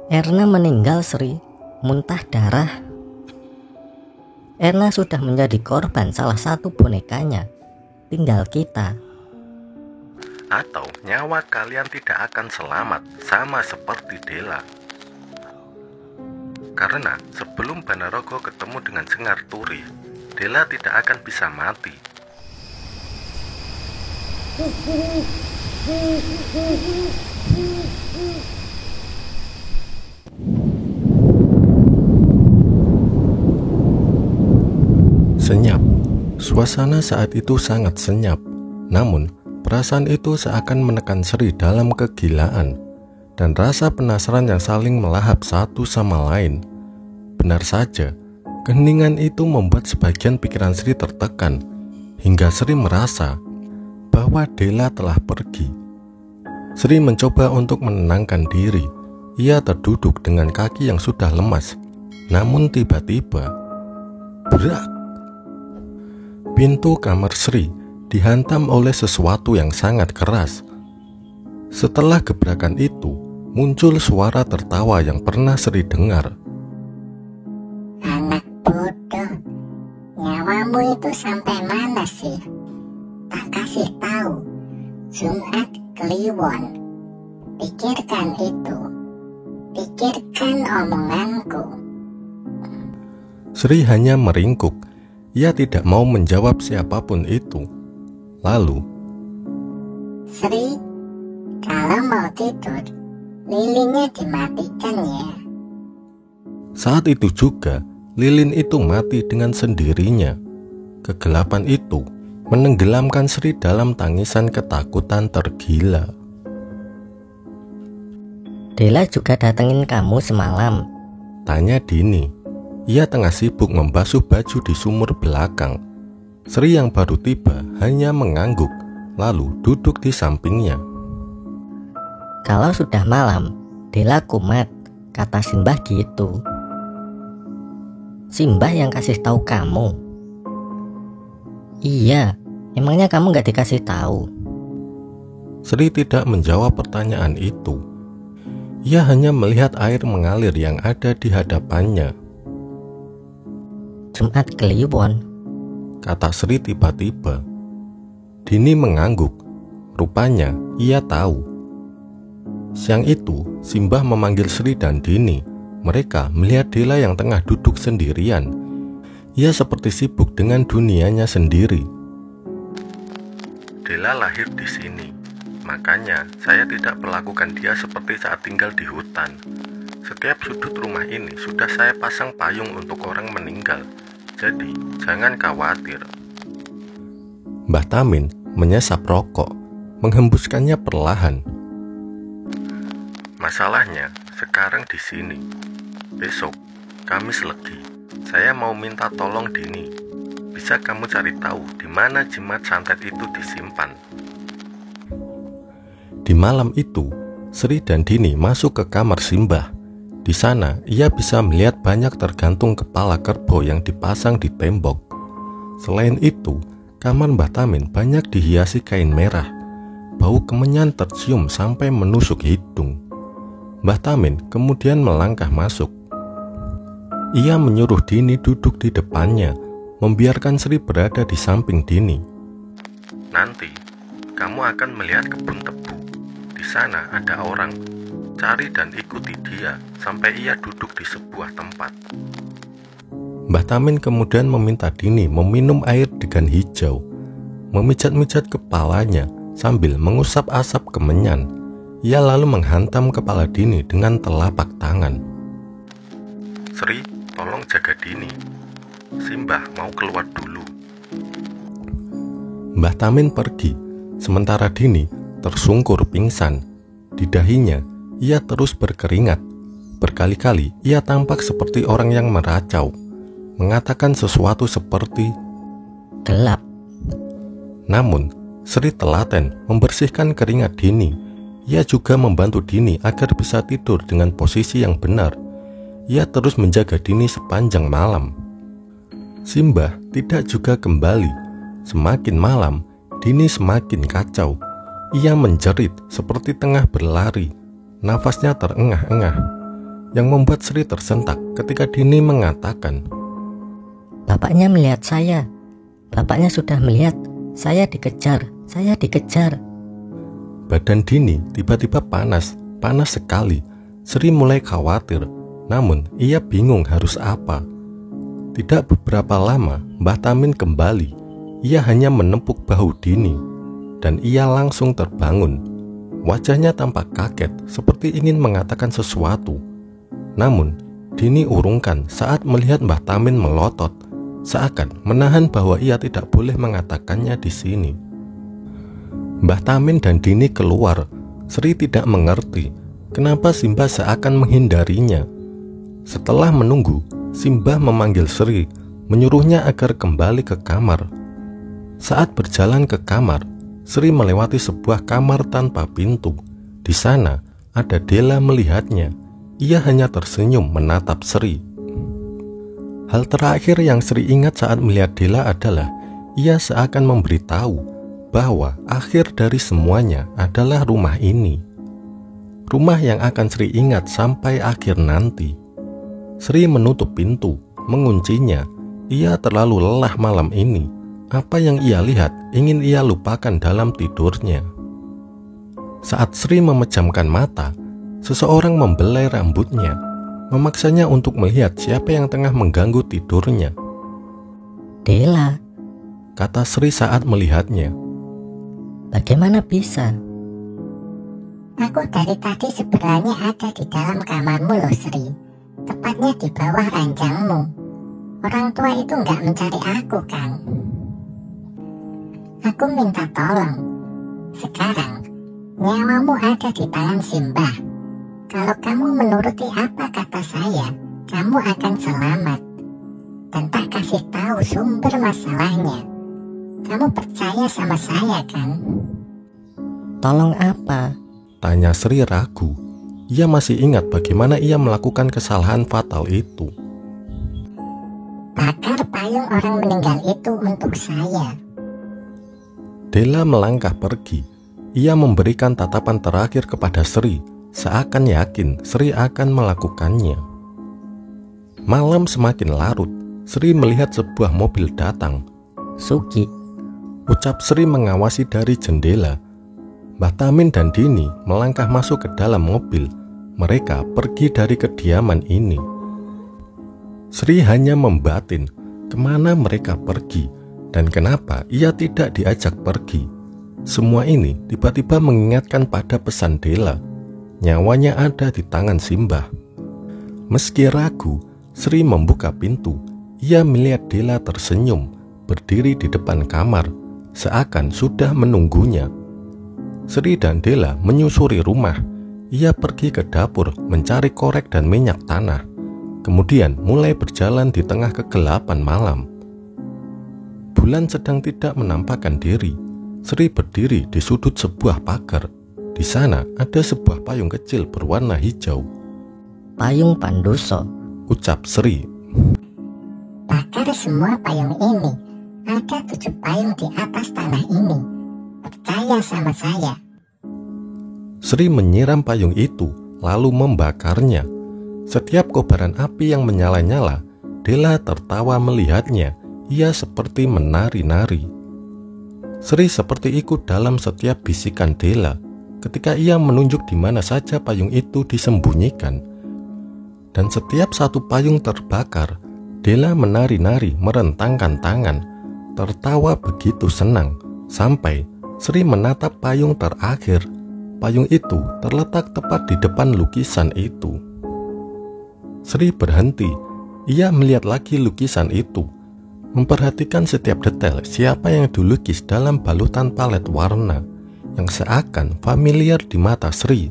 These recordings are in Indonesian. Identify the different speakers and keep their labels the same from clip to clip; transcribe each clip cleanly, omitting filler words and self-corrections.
Speaker 1: Erna meninggal, Sri. Muntah darah. Erna sudah menjadi korban salah satu bonekanya. Tinggal kita.
Speaker 2: Atau nyawa kalian tidak akan selamat sama seperti Dela. Karena sebelum Banarogo ketemu dengan Sengar Turi, Dela tidak akan bisa mati. Senyap. Suasana saat itu sangat senyap. Namun, perasaan itu seakan menekan Sri dalam kegilaan dan rasa penasaran yang saling melahap satu sama lain. Benar saja, keheningan itu membuat sebagian pikiran Sri tertekan hingga Sri merasa bahwa Dela telah pergi. Sri mencoba untuk menenangkan diri. Ia terduduk dengan kaki yang sudah lemas. Namun tiba-tiba, berak! Pintu kamar Sri dihantam oleh sesuatu yang sangat keras. Setelah gebrakan itu, muncul suara tertawa yang pernah Sri dengar.
Speaker 3: Anak bodoh, nyawamu itu sampai mana sih? Tak kasih tahu, Jumat Kliwon. Pikirkan itu, pikirkan omonganku.
Speaker 2: Sri hanya meringkuk. Ia tidak mau menjawab siapapun itu. Lalu,
Speaker 3: Sri, kalau mau tidur, lilinnya dimatikan ya.
Speaker 2: saat itu juga lilin itu mati dengan sendirinya. Kegelapan itu menenggelamkan Sri dalam tangisan ketakutan tergila.
Speaker 1: Dela juga datengin kamu semalam.
Speaker 2: Tanya Dini. Ia tengah sibuk membasuh baju di sumur belakang. Sri yang baru tiba hanya mengangguk, lalu duduk di sampingnya.
Speaker 1: Kalau sudah malam, Dela kumat, kata Simbah gitu. Simbah yang kasih tahu kamu? Iya, emangnya kamu gak dikasih tahu?
Speaker 2: Sri tidak menjawab pertanyaan itu. Ia hanya melihat air mengalir yang ada di hadapannya.
Speaker 1: Jumat Kliwon,
Speaker 2: Kata Sri tiba-tiba. Dini mengangguk. Rupanya ia tahu. Siang itu, Simbah memanggil Sri dan Dini. Mereka melihat Dela yang tengah duduk sendirian. Ia seperti sibuk dengan dunianya sendiri. Dela lahir di sini. Makanya saya tidak perlakukan dia seperti saat tinggal di hutan. Setiap sudut rumah ini sudah saya pasang payung untuk orang meninggal. Jadi, jangan khawatir. Mbah Tamin menyesap rokok, menghembuskannya perlahan. Masalahnya sekarang di sini. Besok, Kamis Legi, saya mau minta tolong Dini. Bisa kamu cari tahu di mana jimat santet itu disimpan? Di malam itu, Sri dan Dini masuk ke kamar Simbah. Di sana, ia bisa melihat banyak tergantung kepala kerbau yang dipasang di tembok. Selain itu, kamar Mbah Tamin banyak dihiasi kain merah. Bau kemenyan tercium sampai menusuk hidung. Mbah Tamin kemudian melangkah masuk. Ia menyuruh Dini duduk di depannya, membiarkan Sri berada di samping Dini. Nanti, kamu akan melihat kebun tebu. Di sana ada orang. Cari dan ikuti dia sampai ia duduk di sebuah tempat. Mbah Tamin kemudian meminta Dini meminum air degan hijau, memijat-mijat kepalanya sambil mengusap asap kemenyan. Ia lalu menghantam kepala Dini dengan telapak tangan. Sri, tolong jaga Dini. Simbah mau keluar dulu. Mbah Tamin pergi, sementara Dini tersungkur pingsan. Di dahinya, ia terus berkeringat. Berkali-kali ia tampak seperti orang yang meracau, mengatakan sesuatu seperti
Speaker 1: gelap.
Speaker 2: Namun, Sri telaten membersihkan keringat Dini. Ia juga membantu Dini agar bisa tidur dengan posisi yang benar. Ia terus menjaga Dini sepanjang malam. Simbah tidak juga kembali. Semakin malam, Dini semakin kacau. Ia menjerit seperti tengah berlari. Nafasnya terengah-engah. yang membuat Sri tersentak ketika Dini mengatakan,
Speaker 1: Bapaknya melihat saya. Bapaknya sudah melihat saya dikejar. Saya dikejar.
Speaker 2: Badan Dini tiba-tiba panas sekali. Sri mulai khawatir, namun ia bingung harus apa. Tidak beberapa lama, Mbah Tamin kembali. Ia hanya menepuk bahu Dini, dan ia langsung terbangun. Wajahnya tampak kaget, seperti ingin mengatakan sesuatu. Namun, Dini urungkan saat melihat Mbah Tamin melotot, seakan menahan bahwa ia tidak boleh mengatakannya di sini. Mbah Tamin dan Dini keluar. Sri tidak mengerti kenapa Simbah seakan menghindarinya. Setelah menunggu, Simbah memanggil Sri, menyuruhnya agar kembali ke kamar. Saat berjalan ke kamar, Sri melewati sebuah kamar tanpa pintu. Di sana ada Dela melihatnya. Ia hanya tersenyum menatap Sri. Hal terakhir yang Sri ingat saat melihat Dela adalah ia seakan memberitahu bahwa akhir dari semuanya adalah rumah ini. Rumah yang akan Sri ingat sampai akhir nanti. Sri menutup pintu, menguncinya. Ia terlalu lelah malam ini. Apa yang ia lihat ingin ia lupakan dalam tidurnya. Saat Sri memejamkan mata, seseorang membelai rambutnya, memaksanya untuk melihat siapa yang tengah mengganggu tidurnya.
Speaker 1: Dela,
Speaker 2: kata Sri saat melihatnya.
Speaker 1: Bagaimana bisa?
Speaker 3: Aku dari tadi sebenarnya ada di dalam kamarmu loh Sri. Tepatnya di bawah ranjangmu. Orang tua itu nggak mencari aku kan? Aku minta tolong. Sekarang, nyawamu ada di tangan Simbah. Kalau kamu menuruti apa kata saya, kamu akan selamat. Dan tak kasih tahu sumber masalahnya. Kamu percaya sama saya kan?
Speaker 1: Tolong apa?
Speaker 2: Tanya Sri ragu. Ia masih ingat bagaimana ia melakukan kesalahan fatal itu.
Speaker 3: Bakar payung orang meninggal itu untuk saya.
Speaker 2: Dela melangkah pergi. Ia memberikan tatapan terakhir kepada Sri, seakan yakin Sri akan melakukannya. Malam semakin larut. Sri melihat sebuah mobil datang.
Speaker 1: Suki,
Speaker 2: ucap Sri mengawasi dari jendela. Mbah Tamin dan Dini melangkah masuk ke dalam mobil. Mereka pergi dari kediaman ini. Sri hanya membatin kemana mereka pergi dan kenapa ia tidak diajak pergi. Semua ini tiba-tiba mengingatkan pada pesan Dela. Nyawanya ada di tangan Simbah. Meski ragu, Sri membuka pintu. Ia melihat Dela tersenyum, berdiri di depan kamar, seakan sudah menunggunya. Sri dan Dela menyusuri rumah. Ia pergi ke dapur mencari korek dan minyak tanah. Kemudian mulai berjalan di tengah kegelapan malam. Bulan sedang tidak menampakkan diri. Sri berdiri di sudut sebuah pagar. Di sana ada sebuah payung kecil berwarna hijau.
Speaker 1: Payung Pandoso,
Speaker 2: ucap Sri.
Speaker 3: Bakar semua payung ini. Ada 7 payung di atas tanah ini. Percaya sama saya.
Speaker 2: Sri menyiram payung itu lalu membakarnya. Setiap kobaran api yang menyala-nyala, Dela tertawa melihatnya. Ia seperti menari-nari. Sri seperti ikut dalam setiap bisikan Dela ketika ia menunjuk di mana saja payung itu disembunyikan. Dan setiap satu payung terbakar, Dela menari-nari merentangkan tangan, tertawa begitu senang, sampai Sri menatap payung terakhir. Payung itu terletak tepat di depan lukisan itu. Sri berhenti. Ia melihat lagi lukisan itu, memperhatikan setiap detail siapa yang dilukis dalam balutan palet warna yang seakan familiar di mata Sri.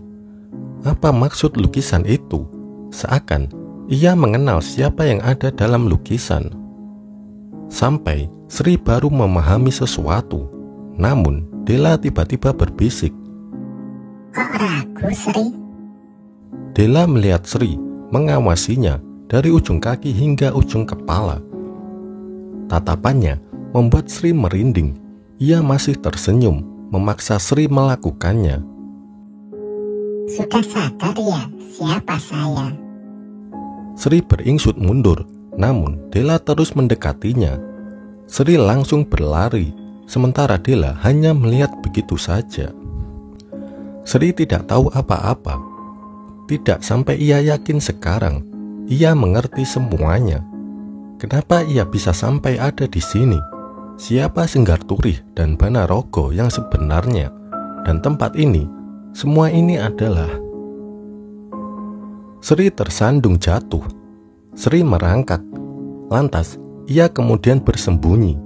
Speaker 2: Apa maksud lukisan itu? Seakan ia mengenal siapa yang ada dalam lukisan. Sampai Sri baru memahami sesuatu. Namun Dela tiba-tiba berbisik.
Speaker 3: Kok ragu Sri?
Speaker 2: Dela melihat Sri, mengawasinya dari ujung kaki hingga ujung kepala. Tatapannya membuat Sri merinding. Ia masih tersenyum, memaksa Sri melakukannya.
Speaker 3: Sudah sadar ya siapa saya?
Speaker 2: Sri beringsut mundur, namun Dela terus mendekatinya. Sri langsung berlari, sementara Dela hanya melihat begitu saja. Sri tidak tahu apa-apa. Tidak sampai ia yakin sekarang. Ia mengerti semuanya. Kenapa ia bisa sampai ada di sini? Siapa Senggarturih dan Banarogo yang sebenarnya? Dan tempat ini, semua ini adalah... Sri tersandung jatuh. Sri merangkak. Lantas, ia kemudian bersembunyi.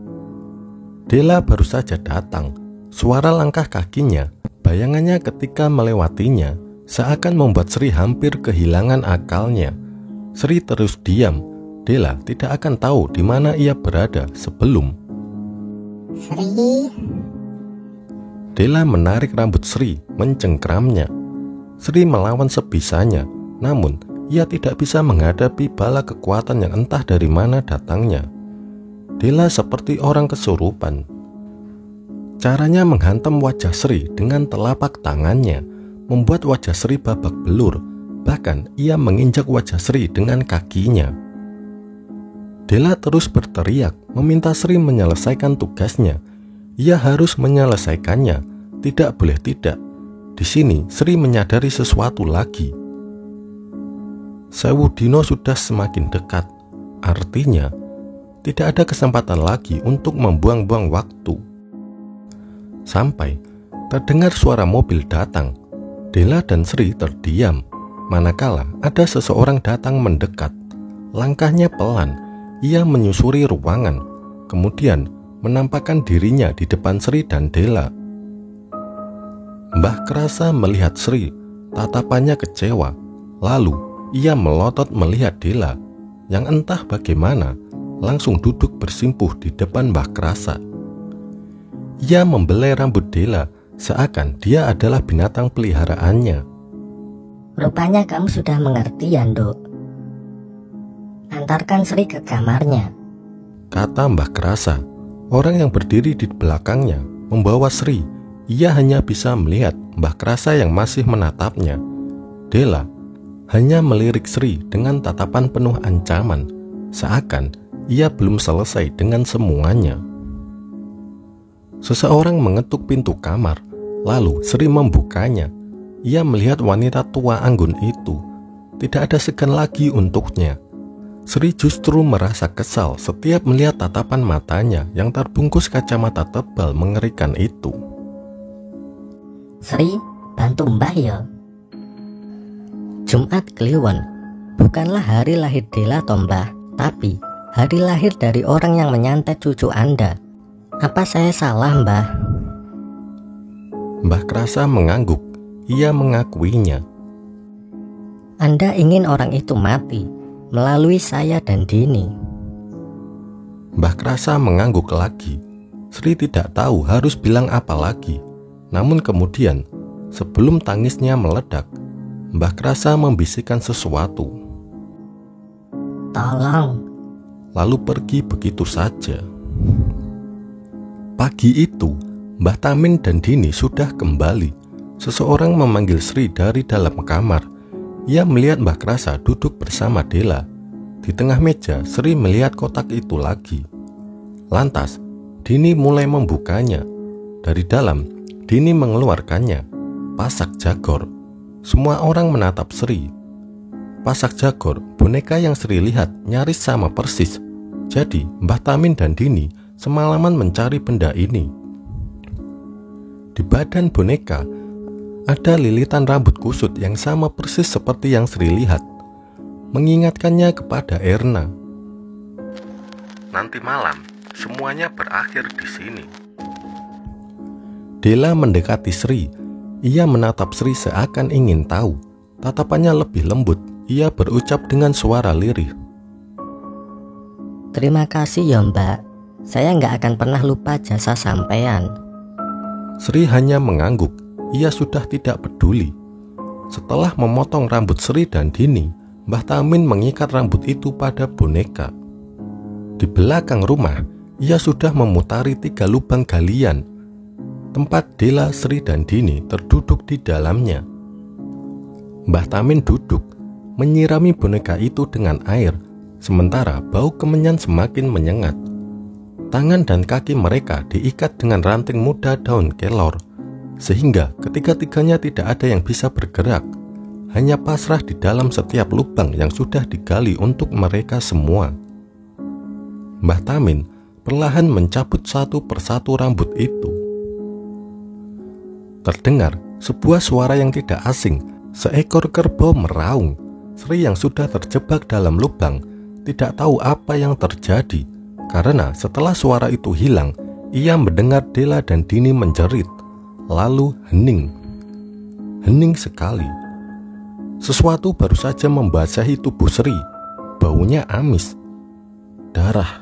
Speaker 2: Dela baru saja datang. Suara langkah kakinya, bayangannya ketika melewatinya, seakan membuat Sri hampir kehilangan akalnya. Sri terus diam. Dela tidak akan tahu di mana ia berada sebelum...
Speaker 3: Sri.
Speaker 2: Dela menarik rambut Sri, mencengkramnya. Sri melawan sebisanya, namun ia tidak bisa menghadapi bala kekuatan yang entah dari mana datangnya. Dela seperti orang kesurupan. Caranya menghantam wajah Sri dengan telapak tangannya, membuat wajah Sri babak belur. Bahkan ia menginjak wajah Sri dengan kakinya. Dela terus berteriak, meminta Sri menyelesaikan tugasnya. Ia harus menyelesaikannya, tidak boleh tidak. Di sini Sri menyadari sesuatu lagi. Sewu Dino sudah semakin dekat. Artinya, tidak ada kesempatan lagi untuk membuang-buang waktu. Sampai terdengar suara mobil datang. Dela dan Sri terdiam, manakala ada seseorang datang mendekat. Langkahnya pelan. Ia menyusuri ruangan, kemudian menampakkan dirinya di depan Sri dan Dela. Mbah Krasa melihat Sri, tatapannya kecewa. Lalu ia melotot melihat Dela, yang entah bagaimana langsung duduk bersimpuh di depan Mbah Krasa. Ia membelai rambut Dela, seakan dia adalah binatang peliharaannya.
Speaker 1: Rupanya kamu sudah mengerti, Yando. Antarkan Sri ke kamarnya,
Speaker 2: kata Mbah Krasa. Orang yang berdiri di belakangnya membawa Sri. Ia hanya bisa melihat Mbah Krasa yang masih menatapnya. Dela hanya melirik Sri dengan tatapan penuh ancaman, seakan ia belum selesai dengan semuanya. Seseorang mengetuk pintu kamar, lalu Sri membukanya. Ia melihat wanita tua anggun itu. Tidak ada segan lagi untuknya. Sri justru merasa kesal setiap melihat tatapan matanya yang terbungkus kacamata tebal mengerikan itu.
Speaker 1: Sri, bantu Mbah ya. Jumat Kliwon bukanlah hari lahir Dela toh Mbah, tapi hari lahir dari orang yang menyantet cucu Anda. Apa saya salah, Mbah?
Speaker 2: Mbah Krasa mengangguk. Ia mengakuinya.
Speaker 1: Anda ingin orang itu mati melalui saya dan Dini.
Speaker 2: Mbah Krasa mengangguk lagi. Sri tidak tahu harus bilang apa lagi. Namun kemudian, sebelum tangisnya meledak, Mbah Krasa membisikkan sesuatu.
Speaker 1: Tolong.
Speaker 2: Lalu pergi begitu saja. Pagi itu, Mbah Tamin dan Dini sudah kembali. Seseorang memanggil Sri dari dalam kamar. Ia melihat Mbah Krasa duduk bersama Dela. Di tengah meja, Sri melihat kotak itu lagi. Lantas, Dini mulai membukanya. Dari dalam, Dini mengeluarkannya. Pasak Jagor. Semua orang menatap Sri. Pasak Jagor, boneka yang Sri lihat nyaris sama persis. Jadi, Mbah Tamin dan Dini semalaman mencari benda ini. Di badan boneka, ada lilitan rambut kusut yang sama persis seperti yang Sri lihat, mengingatkannya kepada Erna. Nanti malam, semuanya berakhir di sini. Dela mendekati Sri. Ia menatap Sri seakan ingin tahu. Tatapannya lebih lembut. Ia berucap dengan suara lirih.
Speaker 1: Terima kasih ya Mbak. Saya nggak akan pernah lupa jasa sampean.
Speaker 2: Sri hanya mengangguk. Ia sudah tidak peduli. Setelah memotong rambut Sri dan Dini, Mbah Tamin mengikat rambut itu pada boneka. Di belakang rumah, ia sudah memutari 3 lubang galian. Tempat Dela, Sri dan Dini terduduk di dalamnya. Mbah Tamin duduk, menyirami boneka itu dengan air, sementara bau kemenyan semakin menyengat. Tangan dan kaki mereka diikat dengan ranting muda daun kelor, sehingga ketiga-tiganya tidak ada yang bisa bergerak, hanya pasrah di dalam setiap lubang yang sudah digali untuk mereka semua. Mbah Tamin perlahan mencabut satu persatu rambut itu. Terdengar sebuah suara yang tidak asing, seekor kerbau meraung. Sri yang sudah terjebak dalam lubang tidak tahu apa yang terjadi, karena setelah suara itu hilang, ia mendengar Dela dan Dini menjerit, lalu hening. Hening sekali. Sesuatu baru saja membasahi tubuh Sri. Baunya amis. Darah.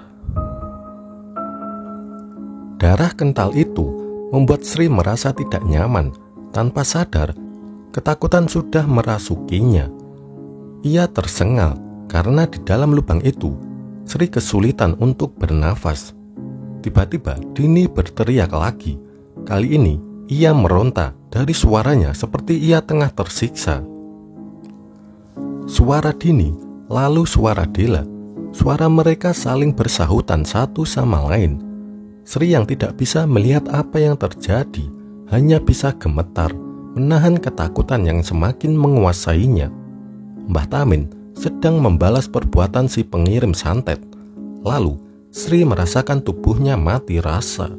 Speaker 2: Darah kental itu membuat Sri merasa tidak nyaman. Tanpa sadar, ketakutan sudah merasukinya. Ia tersengal karena di dalam lubang itu Sri kesulitan untuk bernafas. Tiba-tiba Dini berteriak lagi. Kali ini ia meronta, dari suaranya seperti ia tengah tersiksa. Suara Dini, lalu suara Dela. Suara mereka saling bersahutan satu sama lain. Sri yang tidak bisa melihat apa yang terjadi, hanya bisa gemetar, menahan ketakutan yang semakin menguasainya. Mbah Tamin sedang membalas perbuatan si pengirim santet. Lalu Sri merasakan tubuhnya mati rasa.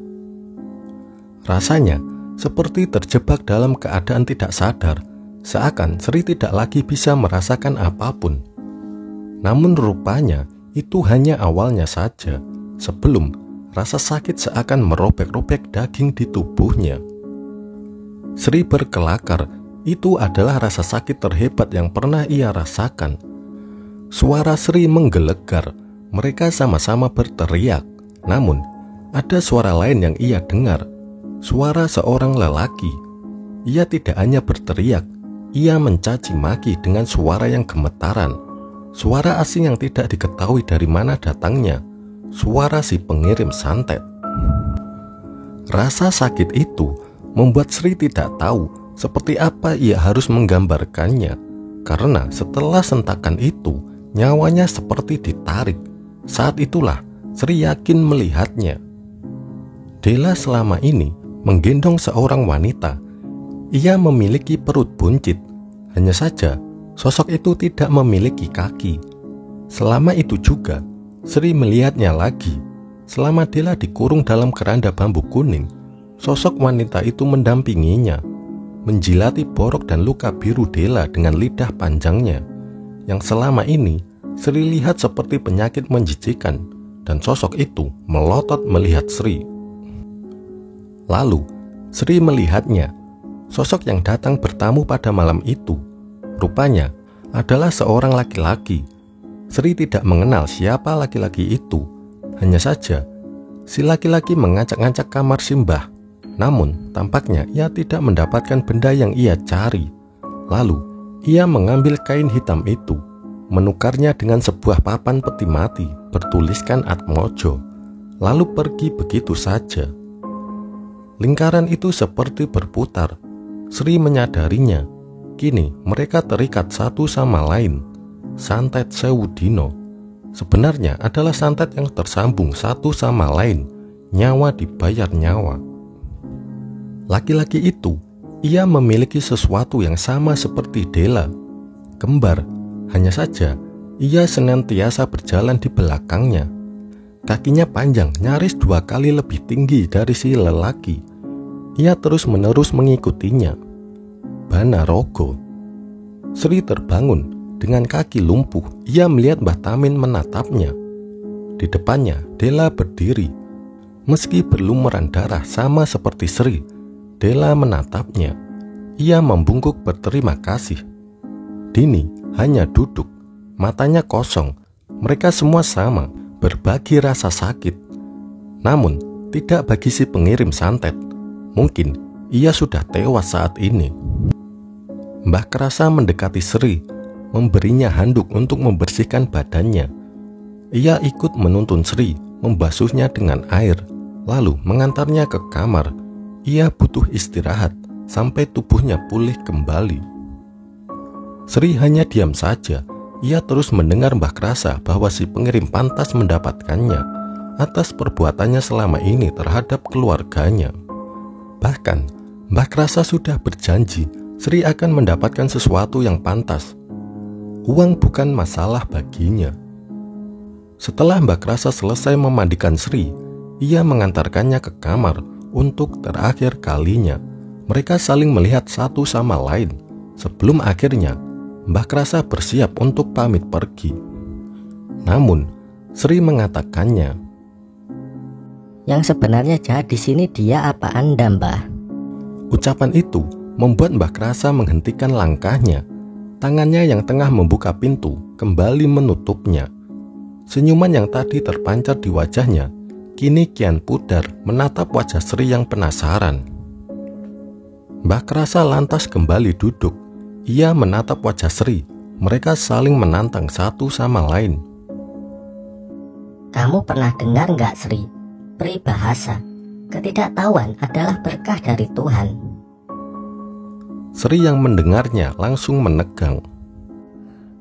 Speaker 2: Rasanya seperti terjebak dalam keadaan tidak sadar, seakan Sri tidak lagi bisa merasakan apapun. Namun rupanya itu hanya awalnya saja, sebelum rasa sakit seakan merobek-robek daging di tubuhnya. Sri berkelakar, itu adalah rasa sakit terhebat yang pernah ia rasakan. Suara Sri menggelegar, mereka sama-sama berteriak. Namun, ada suara lain yang ia dengar, suara seorang lelaki. Ia tidak hanya berteriak, ia mencaci maki dengan suara yang gemetaran. Suara asing yang tidak diketahui dari mana datangnya, suara si pengirim santet. Rasa sakit itu membuat Sri tidak tahu seperti apa ia harus menggambarkannya, karena setelah sentakan itu, nyawanya seperti ditarik. Saat itulah Sri yakin melihatnya. Dela selama ini menggendong seorang wanita. Ia memiliki perut buncit, hanya saja sosok itu tidak memiliki kaki. Selama itu juga, Sri melihatnya lagi. Selama Dela dikurung dalam keranda bambu kuning, sosok wanita itu mendampinginya, menjilati borok dan luka biru Dela dengan lidah panjangnya, yang selama ini Sri lihat seperti penyakit menjijikan, dan sosok itu melotot melihat Sri. Lalu Sri melihatnya, sosok yang datang bertamu pada malam itu. Rupanya adalah seorang laki-laki. Sri tidak mengenal siapa laki-laki itu. Hanya saja si laki-laki mengacak-ngacak kamar Simbah. Namun tampaknya ia tidak mendapatkan benda yang ia cari. Lalu ia mengambil kain hitam itu, menukarnya dengan sebuah papan peti mati bertuliskan Atmojo, lalu pergi begitu saja. Lingkaran itu seperti berputar. Sri menyadarinya. Kini mereka terikat satu sama lain. Santet Sewu Dino sebenarnya adalah santet yang tersambung satu sama lain. Nyawa dibayar nyawa. Laki-laki itu, ia memiliki sesuatu yang sama seperti Dela, kembar. Hanya saja ia senantiasa berjalan di belakangnya. Kakinya panjang, nyaris 2 kali lebih tinggi dari si lelaki. Ia terus-menerus mengikutinya. Bana Rogo. Sri terbangun dengan kaki lumpuh. Ia melihat Mbah Tamin menatapnya. Di depannya Dela berdiri. Meski berlumuran darah sama seperti Sri, Dela menatapnya. Ia membungkuk berterima kasih. Dini hanya duduk, matanya kosong. Mereka semua sama, berbagi rasa sakit. Namun tidak bagi si pengirim santet. Mungkin ia sudah tewas saat ini. Mbah Krasa mendekati Sri, memberinya handuk untuk membersihkan badannya. Ia ikut menuntun Sri, membasuhnya dengan air, lalu mengantarnya ke kamar. Ia butuh istirahat sampai tubuhnya pulih kembali. Sri hanya diam saja. Ia terus mendengar Mbah Krasa bahwa si pengirim pantas mendapatkannya atas perbuatannya selama ini terhadap keluarganya. Bahkan Mbah Krasa sudah berjanji Sri akan mendapatkan sesuatu yang pantas. Uang bukan masalah baginya. Setelah Mbah Krasa selesai memandikan Sri, ia mengantarkannya ke kamar untuk terakhir kalinya. Mereka saling melihat satu sama lain sebelum akhirnya Mbah Krasa bersiap untuk pamit pergi. Namun Sri mengatakannya,
Speaker 1: "Yang sebenarnya jahat di sini dia apa Anda, Mbah?"
Speaker 2: Ucapan itu membuat Mbah Krasa menghentikan langkahnya. Tangannya yang tengah membuka pintu kembali menutupnya. Senyuman yang tadi terpancar di wajahnya kini kian pudar menatap wajah Sri yang penasaran. Mbah Krasa lantas kembali duduk. Ia menatap wajah Sri. Mereka saling menantang satu sama lain.
Speaker 1: "Kamu pernah dengar nggak, Sri? Peribahasa, ketidaktahuan adalah berkah dari Tuhan."
Speaker 2: Sri yang mendengarnya langsung menegang.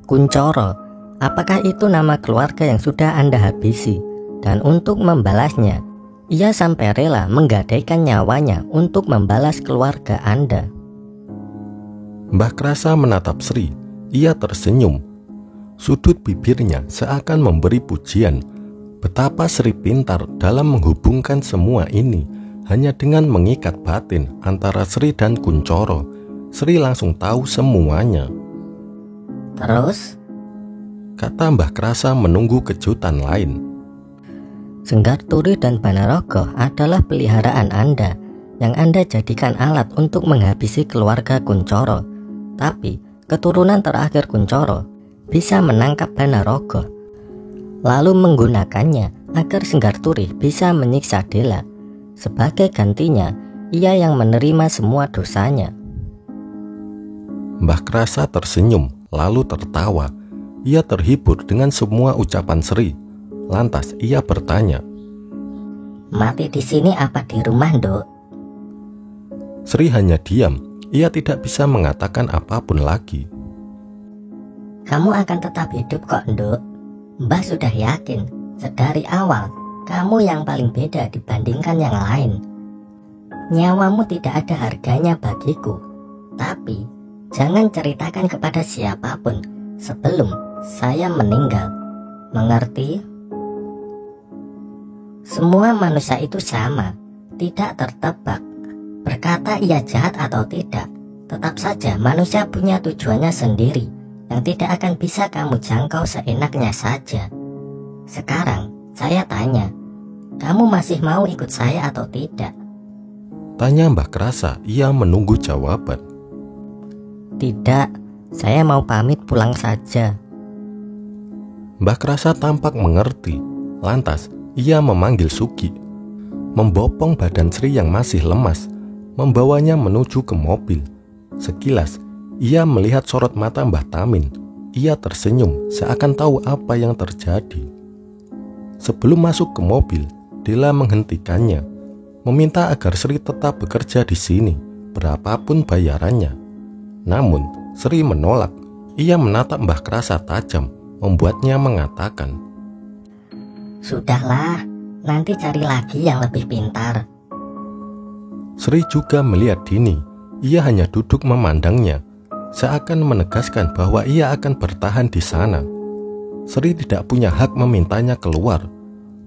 Speaker 1: "Kuncoro, apakah itu nama keluarga yang sudah Anda habisi? Dan untuk membalasnya, ia sampai rela menggadaikan nyawanya untuk membalas keluarga Anda."
Speaker 2: Mbah Krasa menatap Sri. Ia tersenyum. Sudut bibirnya seakan memberi pujian. Betapa Sri pintar dalam menghubungkan semua ini hanya dengan mengikat batin antara Sri dan Kuncoro. Sri langsung tahu semuanya.
Speaker 1: "Terus?"
Speaker 2: kata Mbah Krasa menunggu kejutan lain.
Speaker 1: "Senggarturi dan Banarogo adalah peliharaan Anda yang Anda jadikan alat untuk menghabisi keluarga Kuncoro. Tapi keturunan terakhir Kuncoro bisa menangkap Banarogo, lalu menggunakannya agar Senggarturi bisa menyiksa Dela. Sebagai gantinya, ia yang menerima semua dosanya."
Speaker 2: Mbah Krasa tersenyum lalu tertawa. Ia terhibur dengan semua ucapan Sri. Lantas ia bertanya,
Speaker 1: "Mati di sini apa di rumah, Nduk?"
Speaker 2: Sri hanya diam. Ia tidak bisa mengatakan apapun lagi.
Speaker 1: "Kamu akan tetap hidup kok, Nduk. Mbah sudah yakin sedari awal kamu yang paling beda dibandingkan yang lain. Nyawamu tidak ada harganya bagiku. Tapi jangan ceritakan kepada siapapun sebelum saya meninggal. Mengerti? Semua manusia itu sama, tidak tertebak. Berkata ia jahat atau tidak, tetap saja manusia punya tujuannya sendiri yang tidak akan bisa kamu jangkau seenaknya saja. Sekarang saya tanya, kamu masih mau ikut saya atau tidak?"
Speaker 2: Tanya Mbah Krasa. Ia menunggu jawaban.
Speaker 1: "Tidak, saya mau pamit pulang saja."
Speaker 2: Mbah Krasa tampak mengerti. Lantas ia memanggil Sugi, membopong badan Sri yang masih lemas, membawanya menuju ke mobil. Sekilas ia melihat sorot mata Mbah Tamin. Ia tersenyum seakan tahu apa yang terjadi. Sebelum masuk ke mobil, Dela menghentikannya, meminta agar Sri tetap bekerja di sini, berapapun bayarannya. Namun Sri menolak. Ia menatap Mbah Krasa tajam, membuatnya mengatakan,
Speaker 1: "Sudahlah, nanti cari lagi yang lebih pintar."
Speaker 2: Sri juga melihat Dini. Ia hanya duduk memandangnya, seakan menegaskan bahwa ia akan bertahan di sana. Sri tidak punya hak memintanya keluar,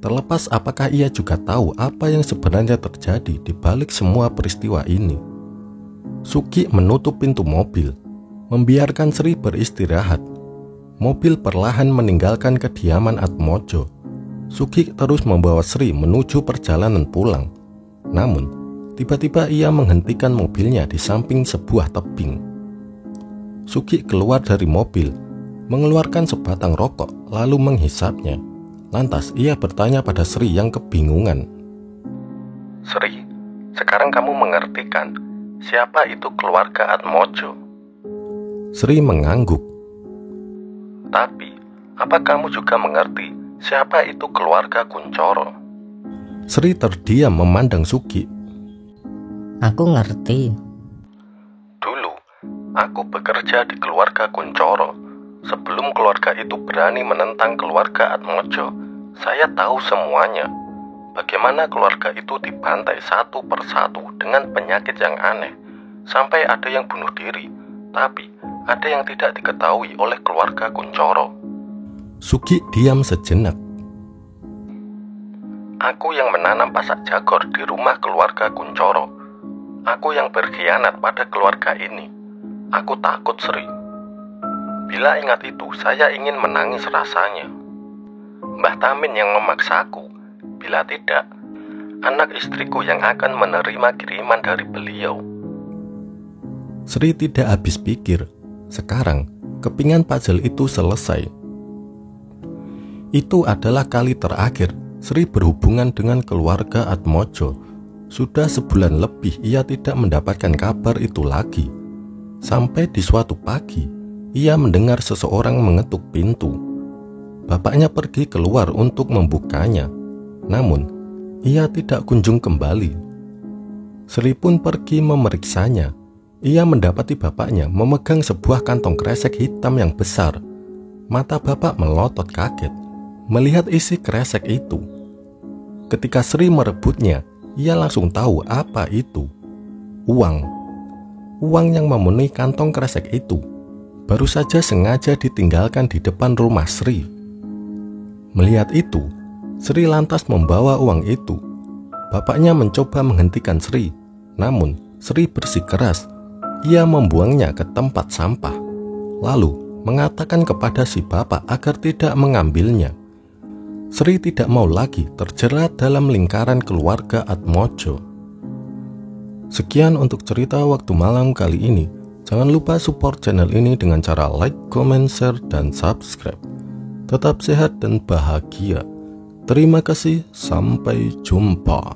Speaker 2: terlepas apakah ia juga tahu apa yang sebenarnya terjadi di balik semua peristiwa ini. Sugi menutup pintu mobil, membiarkan Sri beristirahat. Mobil perlahan meninggalkan kediaman Atmojo. Sugi terus membawa Sri menuju perjalanan pulang. Namun tiba-tiba ia menghentikan mobilnya di samping sebuah tebing. Sugi keluar dari mobil, mengeluarkan sebatang rokok, lalu menghisapnya. Lantas ia bertanya pada Sri yang kebingungan, "Sri, sekarang kamu mengerti kan siapa itu keluarga Atmojo?" Sri mengangguk. "Tapi, apa kamu juga mengerti siapa itu keluarga Kuncoro?" Sri terdiam memandang Sugi.
Speaker 1: "Aku ngerti."
Speaker 2: "Dulu, Aku bekerja di keluarga Kuncoro. Sebelum keluarga itu berani menentang keluarga Atmojo, saya tahu semuanya. Bagaimana keluarga itu dibantai satu persatu dengan penyakit yang aneh, sampai ada yang bunuh diri, tapi ada yang tidak diketahui oleh keluarga Kuncoro.
Speaker 4: Sugi diam sejenak.
Speaker 2: Aku yang menanam pasak jagor di rumah keluarga Kuncoro. Aku yang berkhianat pada keluarga ini. Aku takut, Sri. Bila ingat itu, saya ingin menangis rasanya. Mbah Tamin yang memaksaku. Bila tidak, anak istriku yang akan menerima kiriman dari beliau.
Speaker 4: Sri tidak habis pikir. Sekarang, kepingan puzzle itu selesai. Itu adalah kali terakhir Sri berhubungan dengan keluarga Atmojo. Sudah sebulan lebih ia tidak mendapatkan kabar itu lagi. Sampai di suatu pagi, ia mendengar seseorang mengetuk pintu. Bapaknya pergi keluar untuk membukanya. Namun, ia tidak kunjung kembali. Sri pun pergi memeriksanya. Ia mendapati bapaknya memegang sebuah kantong kresek hitam yang besar. Mata bapak melotot kaget melihat isi kresek itu. Ketika Sri merebutnya, ia langsung tahu apa itu. Uang. Uang yang memenuhi kantong kresek itu baru saja sengaja ditinggalkan di depan rumah Sri. Melihat itu, Sri lantas membawa uang itu. Bapaknya mencoba menghentikan Sri, namun Sri bersikeras. Ia membuangnya ke tempat sampah, lalu mengatakan kepada si bapak agar tidak mengambilnya. Sri tidak mau lagi terjerat dalam lingkaran keluarga Atmojo. Sekian untuk cerita waktu malam kali ini. Jangan lupa support channel ini dengan cara like, comment, share, dan subscribe. Tetap sehat dan bahagia. Terima kasih, sampai jumpa.